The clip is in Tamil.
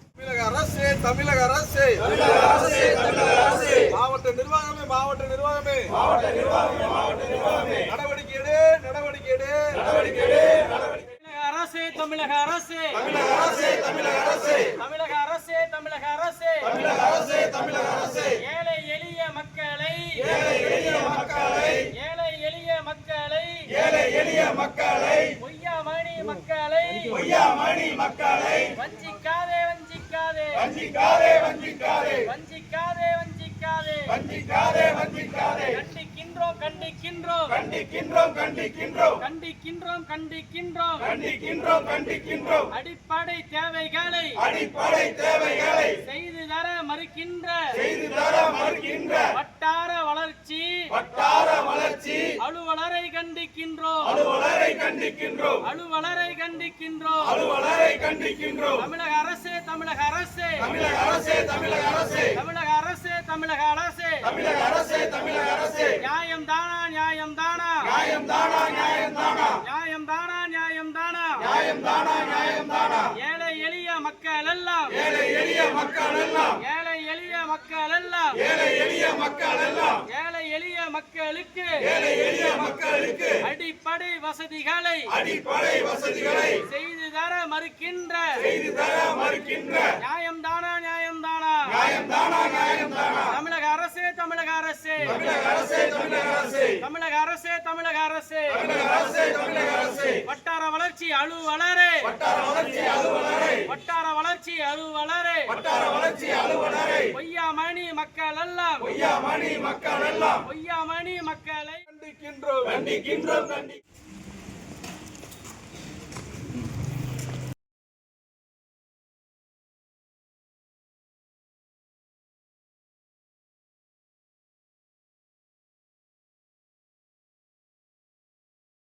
தமிழக அரசு மாவட்ட நிர்வாகமே நடவடிக்கை எடு. தமிழக அரசு ஏழை எளிய மக்களை பொய்யாமணி மக்களை வஞ்சிக்காதே. கண்டிக்கின்றோம். அடிப்படை தேவைகளை செய்து தர மறுக்கின்ற வட்டார வளர்ச்சி அலுவலரை கண்டிக்கின்றோம். தமிழக அரசே நியாயம் தானா ஏழை எளிய மக்கள் எல்லாம் ஏழை எளிய மக்களுக்கு அடிப்படை வசதிகளை செய்து தர மறுக்கின்ற நியாயம் தானா தமிழக அரசே வட்டார வளர்ச்சி அலுவலரே பொய்யாமணி மக்கள் எல்லாம் பொய்யாமணி மக்களை கண்டிக்கின்றோம்.